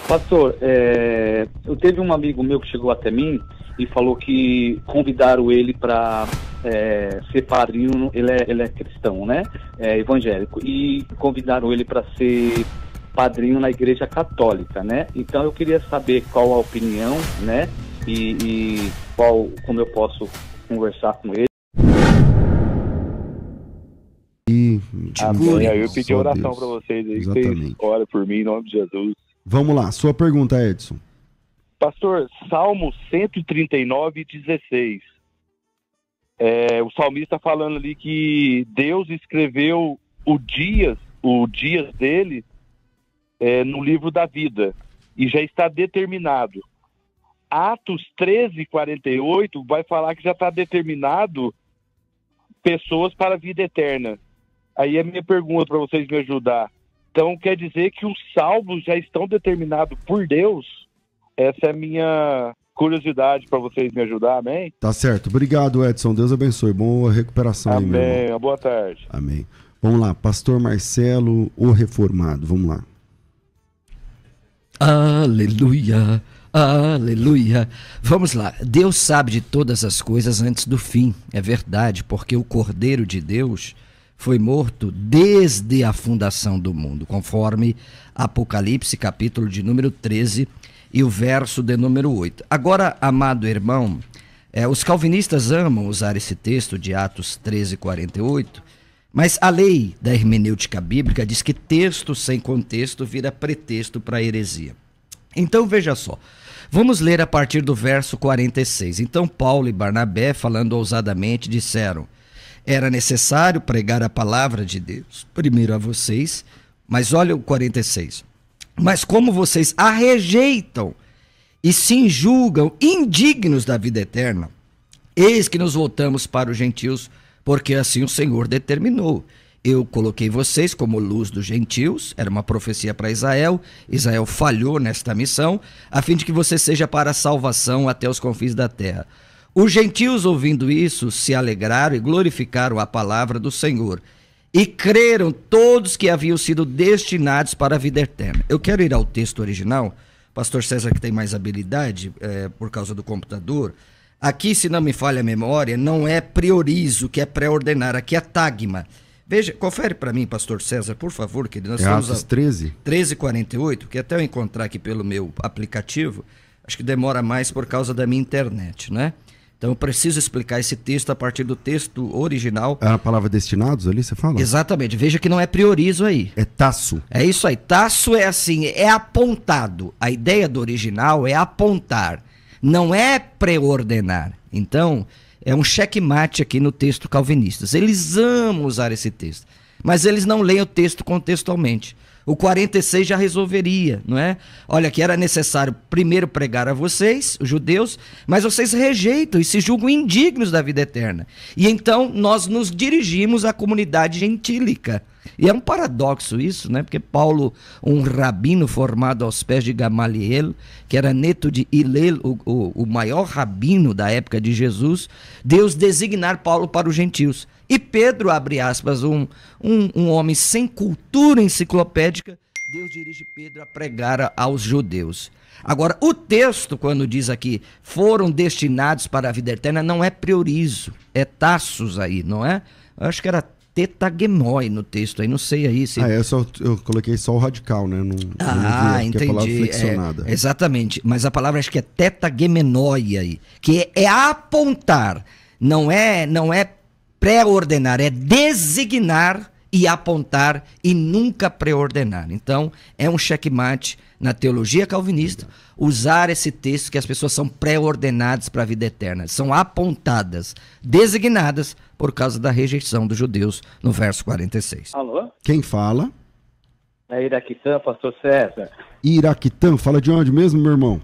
Pastor, eu teve um amigo meu que chegou até mim e falou que convidaram ele para ser padrinho. Ele é cristão, né? Evangélico. E convidaram ele para ser padrinho na Igreja Católica, né? Então eu queria saber qual a opinião, né? E como eu posso conversar com ele. Amém. Eu pedi oração para vocês aí, que vocês orem por mim em nome de Jesus. Vamos lá, sua pergunta, Edson. Pastor, Salmo 139:16. O salmista falando ali que Deus escreveu o dias dele no livro da vida e já está determinado. Atos 13:48 vai falar que já está determinado pessoas para a vida eterna. Aí é minha pergunta para vocês me ajudar. Então quer dizer que os salvos já estão determinados por Deus? Essa é a minha curiosidade para vocês me ajudar, amém? Tá certo. Obrigado, Edson. Deus abençoe. Boa recuperação aí, meu irmão. Amém. Boa tarde. Amém. Vamos lá, Pastor Marcelo, o reformado. Vamos lá. Aleluia, aleluia. Vamos lá. Deus sabe de todas as coisas antes do fim. É verdade, porque o Cordeiro de Deus foi morto desde a fundação do mundo, conforme Apocalipse, capítulo de número 13 e o verso de número 8. Agora, amado irmão, os calvinistas amam usar esse texto de Atos 13:48, mas a lei da hermenêutica bíblica diz que texto sem contexto vira pretexto para heresia. Então, veja só. Vamos ler a partir do verso 46. Então, Paulo e Barnabé, falando ousadamente, disseram: era necessário pregar a palavra de Deus primeiro a vocês, mas olha o 46. Mas como vocês a rejeitam e se julgam indignos da vida eterna, eis que nos voltamos para os gentios, porque assim o Senhor determinou. Eu coloquei vocês como luz dos gentios, era uma profecia para Israel. Israel falhou nesta missão, a fim de que você seja para a salvação até os confins da terra. Os gentios, ouvindo isso, se alegraram e glorificaram a palavra do Senhor. E creram todos que haviam sido destinados para a vida eterna. Eu quero ir ao texto original. Pastor César, que tem mais habilidade por causa do computador. Aqui, se não me falha a memória, não é priorizo, que é pré-ordenar. Aqui é tagma. Veja, confere para mim, Pastor César, por favor, querido. Nós estamos Atos 13? 13:48, que até eu encontrar aqui pelo meu aplicativo, acho que demora mais por causa da minha internet, né? Então eu preciso explicar esse texto a partir do texto original. É a palavra destinados ali, você fala? Exatamente, veja que não é priorizo aí. É taço. É isso aí, taço é assim, é apontado. A ideia do original é apontar, não é preordenar. Então, é um checkmate aqui no texto calvinistas. Eles amam usar esse texto, mas eles não leem o texto contextualmente. O 46 já resolveria, não é? Olha, que era necessário primeiro pregar a vocês, os judeus, mas vocês rejeitam e se julgam indignos da vida eterna. E então nós nos dirigimos à comunidade gentílica. E é um paradoxo isso, né? Porque Paulo, um rabino formado aos pés de Gamaliel, que era neto de Hillel, o maior rabino da época de Jesus, Deus designar Paulo para os gentios. E Pedro, abre aspas, um homem sem cultura enciclopédica, Deus dirige Pedro a pregar aos judeus. Agora, o texto, quando diz aqui, foram destinados para a vida eterna, não é priorizo, é taços aí, não é? Eu acho que era tetagemoi no texto aí, não sei aí se... eu coloquei só o radical, né? Não vi, entendi. Que é a palavra flexionada. Exatamente, mas a palavra acho que é tetagemenoi aí, que é apontar, não é pré-ordenar, é designar e apontar e nunca pré-ordenar. Então, é um checkmate na teologia calvinista usar esse texto que as pessoas são pré-ordenadas para a vida eterna, são apontadas, designadas por causa da rejeição dos judeus no verso 46. Alô? Quem fala? É Iraquitã, Pastor César. Iraquitã, fala de onde mesmo, meu irmão?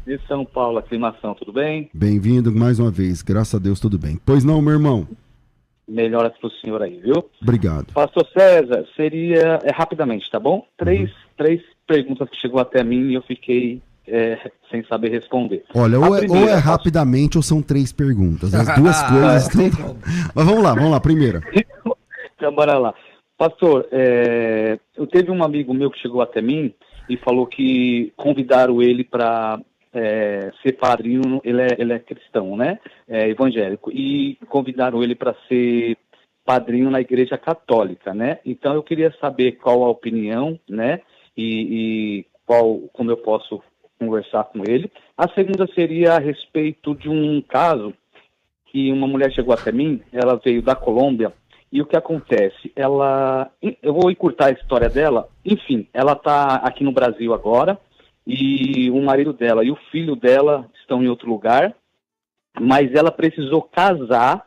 De São Paulo, aclimação, tudo bem? Bem-vindo mais uma vez, graças a Deus, tudo bem. Pois não, meu irmão? Melhoras pro senhor aí, viu? Obrigado. Pastor César, seria rapidamente, tá bom? Três perguntas que chegou até mim e eu fiquei sem saber responder. Olha, ou é rapidamente ou são 3 perguntas. As duas coisas estão... Mas vamos lá, primeira. Então, bora lá. Pastor, eu teve um amigo meu que chegou até mim e falou que convidaram ele para ser padrinho. Ele é cristão, né? Evangélico, e convidaram ele para ser padrinho na Igreja Católica, né? Então eu queria saber qual a opinião, né? E como eu posso conversar com ele. A segunda seria a respeito de um caso que uma mulher chegou até mim, ela veio da Colômbia, e o que acontece? Eu vou encurtar a história dela, enfim, ela está aqui no Brasil agora, e o marido dela e o filho dela estão em outro lugar, mas ela precisou casar.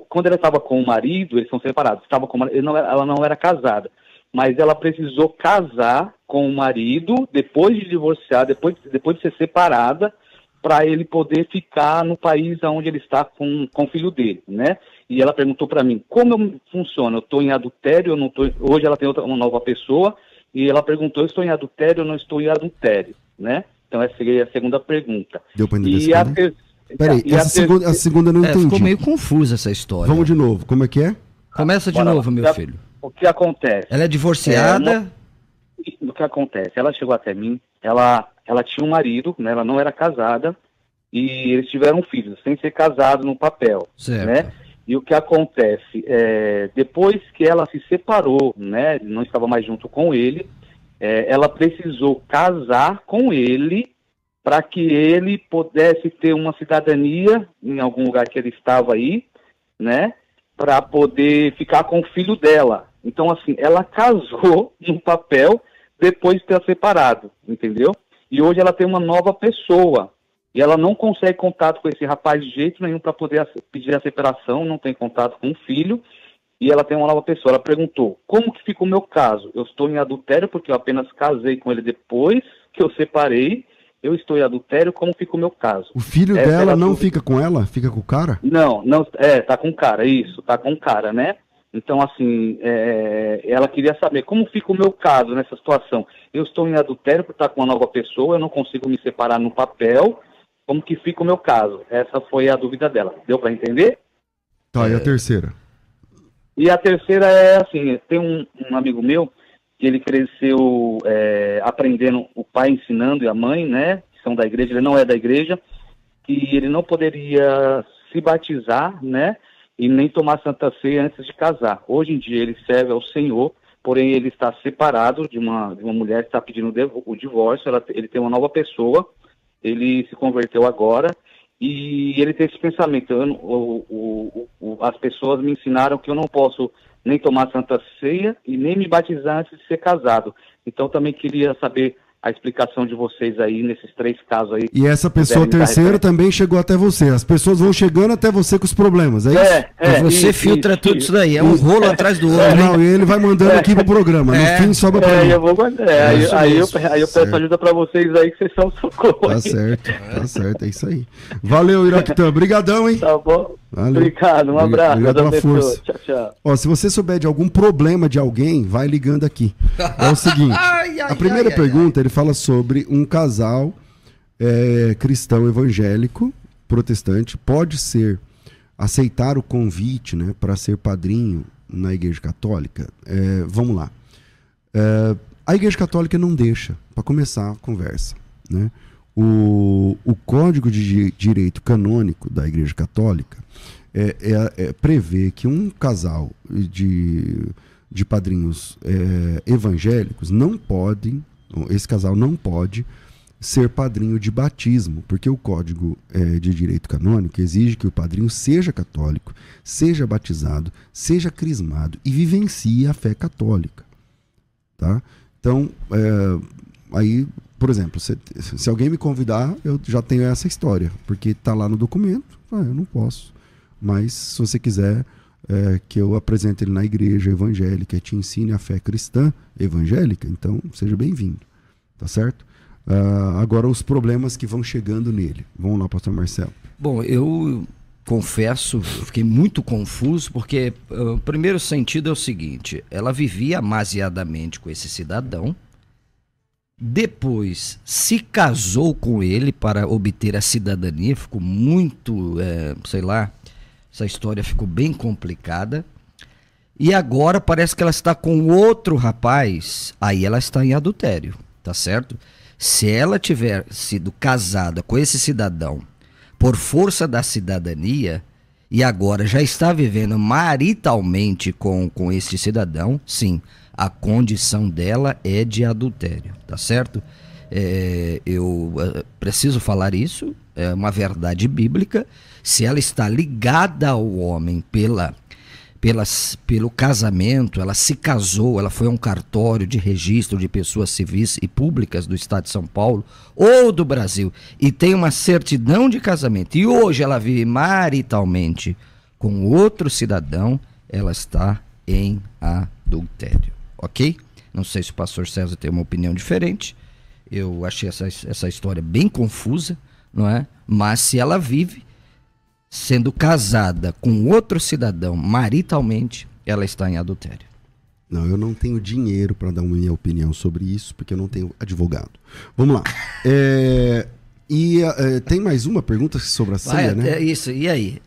Quando ela estava com o marido, eles são separados, ela não era casada, mas ela precisou casar com o marido depois de divorciar, depois de ser separada, para ele poder ficar no país onde ele está com o filho dele, né? E ela perguntou para mim, como funciona? Eu estou em adultério, eu não estou... Hoje ela tem uma nova pessoa, e ela perguntou, eu estou em adultério ou não estou em adultério, né? Então essa seria a segunda pergunta. Deu para entender? Peraí, a segunda eu não entendi. Ficou meio confusa essa história. Vamos de novo, como é que é? Começa de novo, meu filho. O que acontece? Ela é divorciada? O que acontece? Ela chegou até mim, ela tinha um marido, né? Ela não era casada, e eles tiveram filhos, sem ser casados no papel, certo, né? E o que acontece? Depois que ela se separou, né? Não estava mais junto com ele, ela precisou casar com ele para que ele pudesse ter uma cidadania em algum lugar que ele estava aí, né? Para poder ficar com o filho dela. Então, assim, ela casou no papel depois de ter separado, entendeu? E hoje ela tem uma nova pessoa. E ela não consegue contato com esse rapaz de jeito nenhum para poder pedir a separação, não tem contato com o filho. E ela tem uma nova pessoa. Ela perguntou, como que fica o meu caso? Eu estou em adultério porque eu apenas casei com ele depois que eu separei. Eu estou em adultério, como fica o meu caso? O filho dela não fica com ela? Fica com o cara? Não, tá com o cara, isso, tá com o cara, né? Então, assim, ela queria saber como fica o meu caso nessa situação. Eu estou em adultério por estar com uma nova pessoa, eu não consigo me separar no papel, como que fica o meu caso? Essa foi a dúvida dela. Deu para entender? Tá, e a terceira? E a terceira é assim, tem um amigo meu, que ele cresceu aprendendo, o pai ensinando e a mãe, né, que são da igreja, ele não é da igreja, que ele não poderia se batizar, né, e nem tomar Santa Ceia antes de casar. Hoje em dia ele serve ao Senhor, porém ele está separado de uma mulher que está pedindo o divórcio, ele tem uma nova pessoa, ele se converteu agora, e ele tem esse pensamento, as pessoas me ensinaram que eu não posso nem tomar Santa Ceia e nem me batizar antes de ser casado. Então também queria saber a explicação de vocês aí nesses três casos aí. E essa pessoa terceira também chegou até você. As pessoas vão chegando até você com os problemas, é isso? E você filtra tudo isso daí, é um rolo atrás do outro. Não, e ele vai mandando aqui pro programa. No fim sobra pra mim. Eu vou mandar. Aí eu peço ajuda pra vocês aí, que vocês são socorro. Tá certo, é isso aí. Valeu, Iraquitã. Obrigadão, hein? Tá bom. Valeu. Obrigado, um abraço. Obrigado pela força. Tchau, tchau. Ó, se você souber de algum problema de alguém, vai ligando aqui. É o seguinte, a primeira pergunta, ele fala sobre um casal cristão evangélico, protestante, pode aceitar o convite, né, para ser padrinho na Igreja Católica. Vamos lá. A Igreja Católica não deixa, para começar a conversa, né? O Código de Direito Canônico da Igreja Católica prevê que um casal de padrinhos evangélicos esse casal não pode ser padrinho de batismo, porque o Código de Direito Canônico exige que o padrinho seja católico, seja batizado, seja crismado e vivencie a fé católica. Tá? Então, aí, por exemplo, se alguém me convidar, eu já tenho essa história, porque está lá no documento, eu não posso. Mas se você quiser que eu apresente ele na igreja evangélica e te ensine a fé cristã evangélica, então seja bem-vindo, tá certo? Agora os problemas que vão chegando nele. Vamos lá, pastor Marcelo. Bom, eu confesso, fiquei muito confuso, porque o primeiro sentido é o seguinte: ela vivia amasiadamente com esse cidadão, depois se casou com ele para obter a cidadania, ficou muito, essa história ficou bem complicada, e agora parece que ela está com outro rapaz, aí ela está em adultério. tá certo? Se ela tiver sido casada com esse cidadão por força da cidadania e agora já está vivendo maritalmente com este cidadão, sim, a condição dela é de adultério, tá certo? Eu preciso falar isso, é uma verdade bíblica. Se ela está ligada ao homem pelo casamento, ela se casou, ela foi a um cartório de registro de pessoas civis e públicas do estado de São Paulo ou do Brasil e tem uma certidão de casamento e hoje ela vive maritalmente com outro cidadão, ela está em adultério, ok? Não sei se o pastor César tem uma opinião diferente, eu achei essa história bem confusa, não é? Mas se ela vive sendo casada com outro cidadão maritalmente, ela está em adultério. Não, eu não tenho dinheiro para dar uma minha opinião sobre isso, porque eu não tenho advogado. Vamos lá. Tem mais uma pergunta sobre a ceia, né? Isso, e aí?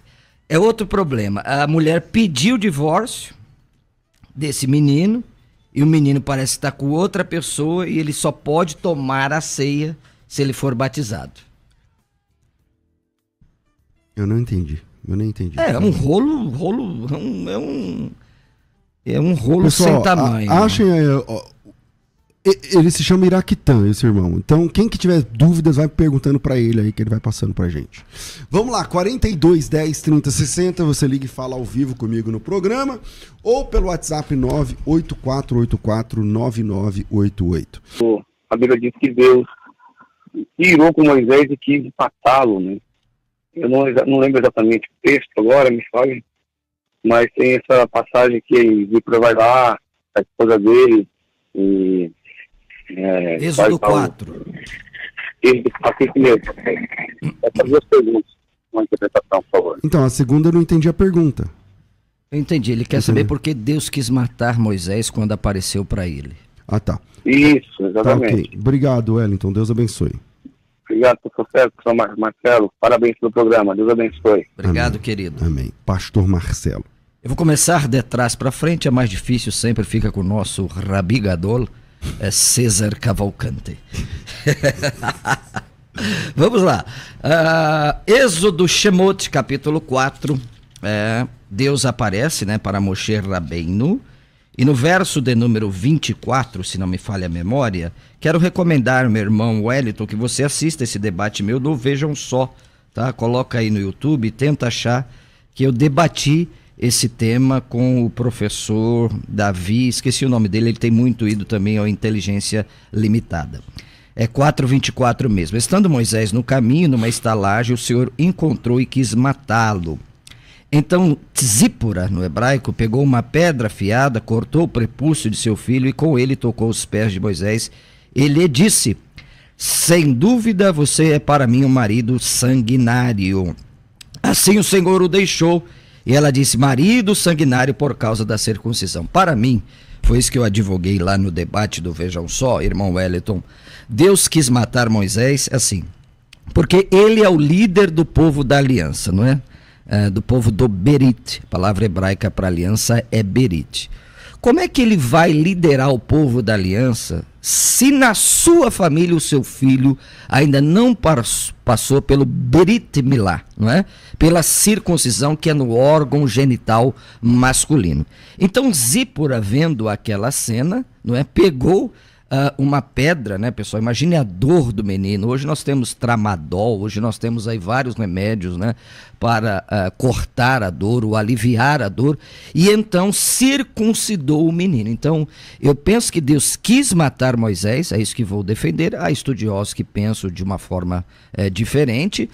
É outro problema. A mulher pediu o divórcio desse menino, e o menino parece estar com outra pessoa, e ele só pode tomar a ceia se ele for batizado. Eu não entendi. É um rolo pessoal, sem tamanho. Achem aí, ele se chama Iraquitã, esse irmão. Então, quem que tiver dúvidas, vai perguntando pra ele aí, que ele vai passando pra gente. Vamos lá, 42 10 30 60, você liga e fala ao vivo comigo no programa, ou pelo WhatsApp 98484 9988. A Bíblia diz que Deus irou com Moisés e quis matá-lo, né? Eu não lembro exatamente o texto agora, me fale, mas tem essa passagem que Zípora vai lá, a esposa dele, e... Êxodo 4. Assim mesmo. Essas duas perguntas, uma interpretação, por favor. Então, a segunda eu não entendi a pergunta. Eu entendi, ele quer saber por que Deus quis matar Moisés quando apareceu para ele. Ah, tá. Isso, exatamente. Tá, okay. Obrigado, Wellington, Deus abençoe. Obrigado, professor Marcelo. Parabéns pelo programa. Deus abençoe. Obrigado, Amém. querido. Amém. Pastor Marcelo. Eu vou começar de trás para frente. É mais difícil, sempre fica com o nosso Rabi Gadol, César Cavalcante. Vamos lá. Êxodo Shemot, capítulo 4. Deus aparece, né, para Moshe Rabbeinu. E no verso de número 24, se não me falha a memória, quero recomendar, meu irmão Wellington, que você assista esse debate meu no Vejam Só, tá? Coloca aí no YouTube e tenta achar que eu debati esse tema com o professor Davi, esqueci o nome dele, ele tem muito ido também ao Inteligência Limitada. É 4:24 mesmo. Estando Moisés no caminho, numa estalagem, o Senhor encontrou e quis matá-lo. Então Zípora, no hebraico, pegou uma pedra afiada, cortou o prepúcio de seu filho e com ele tocou os pés de Moisés. Ele lhe disse: sem dúvida você é para mim um marido sanguinário. Assim o Senhor o deixou. E ela disse: marido sanguinário por causa da circuncisão. Para mim, foi isso que eu advoguei lá no debate do Vejam Só, irmão Wellington. Deus quis matar Moisés assim, porque ele é o líder do povo da aliança, não é? Do povo do Berit, a palavra hebraica para aliança é Berit. Como é que ele vai liderar o povo da aliança se na sua família o seu filho ainda não passou pelo Berit Milá, não é? Pela circuncisão, que é no órgão genital masculino. Então Zípora, vendo aquela cena, não é, pegou uma pedra, né, pessoal? Imagine a dor do menino. Hoje nós temos tramadol, hoje nós temos aí vários remédios, né, para cortar a dor ou aliviar a dor, e então circuncidou o menino. Então, eu penso que Deus quis matar Moisés, é isso que vou defender. Há estudiosos que pensam de uma forma diferente,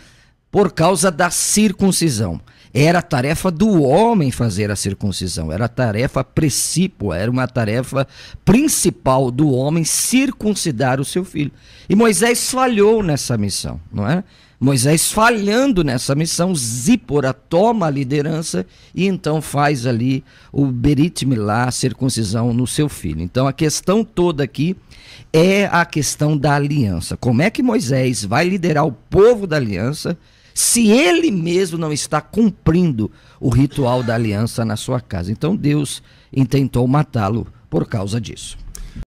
por causa da circuncisão. Era a tarefa do homem fazer a circuncisão, era a tarefa precípua, era uma tarefa principal do homem circuncidar o seu filho. E Moisés falhou nessa missão, não é? Moisés falhando nessa missão, Zípora toma a liderança e então faz ali o Berit Milá, a circuncisão no seu filho. Então a questão toda aqui é a questão da aliança. Como é que Moisés vai liderar o povo da aliança se ele mesmo não está cumprindo o ritual da aliança na sua casa? Então Deus intentou matá-lo por causa disso.